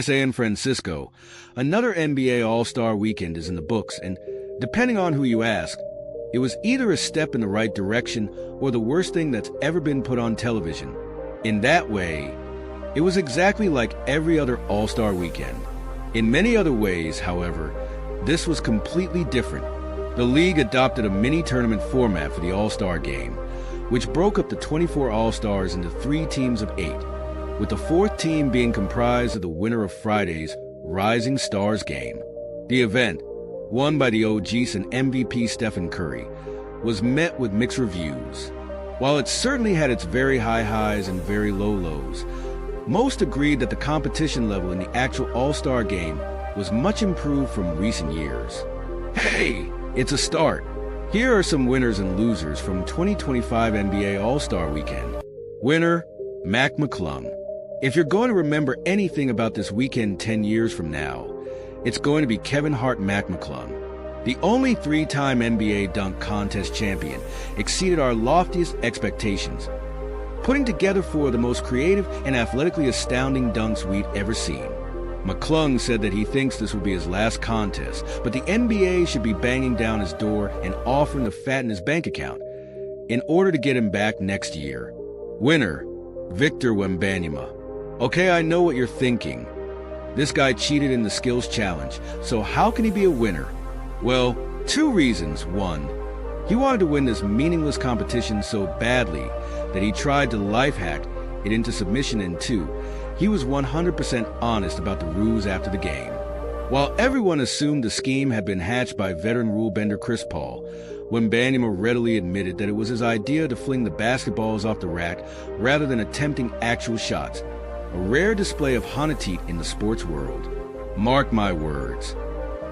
San Francisco. Another NBA All-Star weekend is in the books, and depending on who you ask, it was either a step in the right direction or the worst thing that's ever been put on television. In that way, it was exactly like every other All-Star weekend. In many other ways, however, this was completely different. The league adopted a mini-tournament format for the All-Star game, which broke up the 24 All-Stars into 3 teams of 8, with the 4th team being comprised of the winner of Friday's Rising Stars game. The event, won by the OGs and MVP Stephen Curry, was met with mixed reviews. While it certainly had its very high highs and very low lows, most agreed that the competition level in the actual All-Star game was much improved from recent years. Hey, it's a start. Here are some winners and losers from 2025 NBA All-Star Weekend. Winner, Mac McClung. If you're going to remember anything about this weekend 10 years from now, it's going to be Kevin Hart Mac McClung. The only 3-time NBA dunk contest champion exceeded our loftiest expectations, putting together 4 of the most creative and athletically astounding dunks we'd ever seen. McClung said that he thinks this will be his last contest, but the NBA should be banging down his door and offering to fatten his bank account in order to get him back next year. Winner, Victor Wembanyama. Okay, I know what you're thinking. This guy cheated in the skills challenge, so how can he be a winner? Well, 2 reasons. 1, he wanted to win this meaningless competition so badly that he tried to life hack it into submission, and 2, he was 100% honest about the rules after the game. While everyone assumed the scheme had been hatched by veteran rule bender Chris Paul, Wembanyama readily admitted that it was his idea to fling the basketballs off the rack rather than attempting actual shots, a rare display of honesty in the sports world. Mark my words.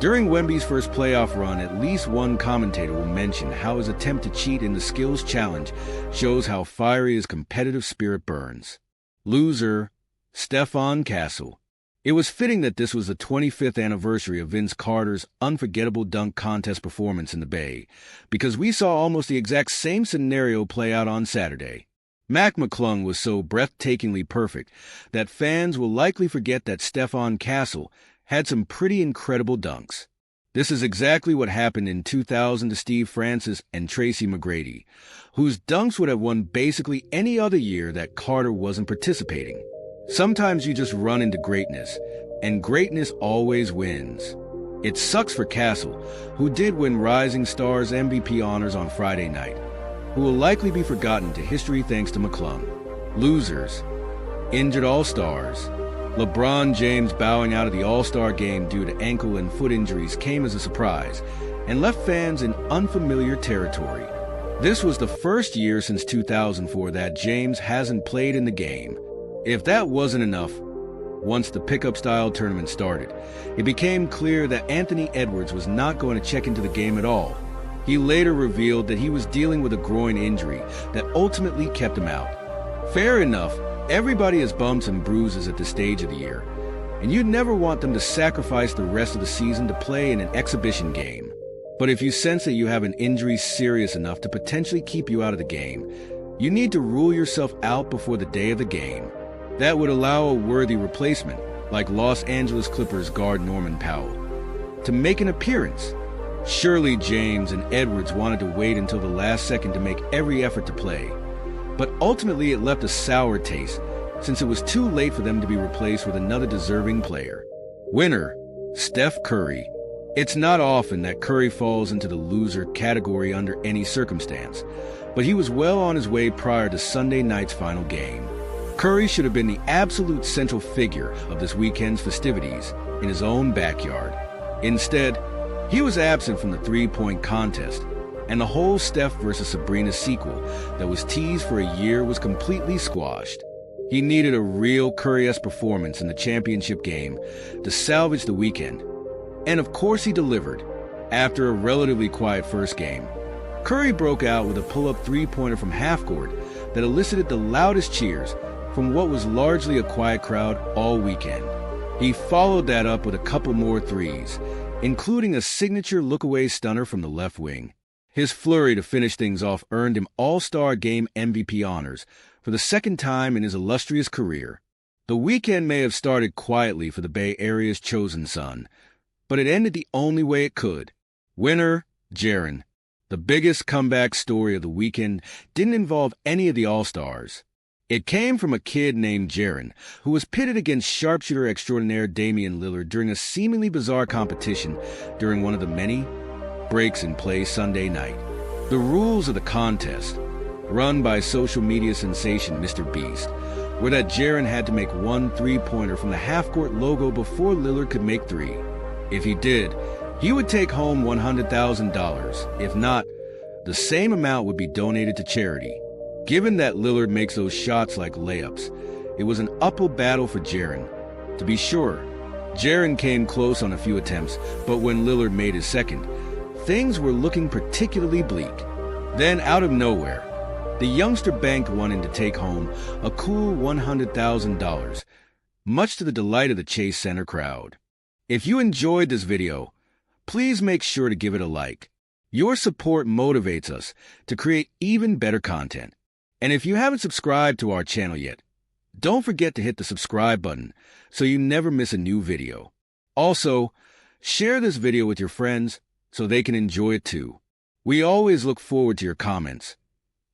During Wemby's first playoff run, at least one commentator will mention how his attempt to cheat in the skills challenge shows how fiery his competitive spirit burns. Loser, Stephon Castle. It was fitting that this was the 25th anniversary of Vince Carter's unforgettable dunk contest performance in the Bay, because we saw almost the exact same scenario play out on Saturday. Mac McClung was so breathtakingly perfect that fans will likely forget that Stephon Castle had some pretty incredible dunks. This is exactly what happened in 2000 to Steve Francis and Tracy McGrady, whose dunks would have won basically any other year that Carter wasn't participating. Sometimes you just run into greatness, and greatness always wins. It sucks for Castle, who did win Rising Stars MVP honors on Friday night, who will likely be forgotten to history thanks to McClung. Losers, injured All-Stars. LeBron James bowing out of the All-Star game due to ankle and foot injuries came as a surprise and left fans in unfamiliar territory. This was the first year since 2004 that James hasn't played in the game. If that wasn't enough, once the pickup-style tournament started, it became clear that Anthony Edwards was not going to check into the game at all. He later revealed that he was dealing with a groin injury that ultimately kept him out. Fair enough, everybody has bumps and bruises at this stage of the year, and you'd never want them to sacrifice the rest of the season to play in an exhibition game. But if you sense that you have an injury serious enough to potentially keep you out of the game, you need to rule yourself out before the day of the game. That would allow a worthy replacement, like Los Angeles Clippers guard Norman Powell, to make an appearance. Surely James and Edwards wanted to wait until the last second to make every effort to play, but ultimately it left a sour taste since it was too late for them to be replaced with another deserving player. Winner, Steph Curry. It's not often that Curry falls into the loser category under any circumstance, but he was well on his way prior to Sunday night's final game. Curry should have been the absolute central figure of this weekend's festivities in his own backyard. Instead, he was absent from the three-point contest, and the whole Steph vs. Sabrina sequel that was teased for a year was completely squashed. He needed a real Curry-esque performance in the championship game to salvage the weekend, and of course he delivered. After a relatively quiet first game, Curry broke out with a pull-up three-pointer from half-court that elicited the loudest cheers from what was largely a quiet crowd all weekend. He followed that up with a couple more threes, including a signature look-away stunner from the left wing. His flurry to finish things off earned him All-Star Game MVP honors for the second time in his illustrious career. The weekend may have started quietly for the Bay Area's chosen son, but it ended the only way it could. Winner, Jaren. The biggest comeback story of the weekend didn't involve any of the All-Stars. It came from a kid named Jaren, who was pitted against sharpshooter extraordinaire Damian Lillard during a seemingly bizarre competition during one of the many breaks in play Sunday night. The rules of the contest, run by social media sensation Mr. Beast, were that Jaren had to make one three-pointer from the half-court logo before Lillard could make three. If he did, he would take home $100,000. If not, the same amount would be donated to charity. Given that Lillard makes those shots like layups, it was an uphill battle for Jaren. To be sure, Jaren came close on a few attempts, but when Lillard made his second, things were looking particularly bleak. Then, out of nowhere, the youngster banked one in to take home a cool $100,000, much to the delight of the Chase Center crowd. If you enjoyed this video, please make sure to give it a like. Your support motivates us to create even better content. And if you haven't subscribed to our channel yet, don't forget to hit the subscribe button so you never miss a new video. Also, share this video with your friends so they can enjoy it too. We always look forward to your comments,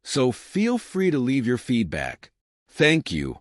so feel free to leave your feedback. Thank you.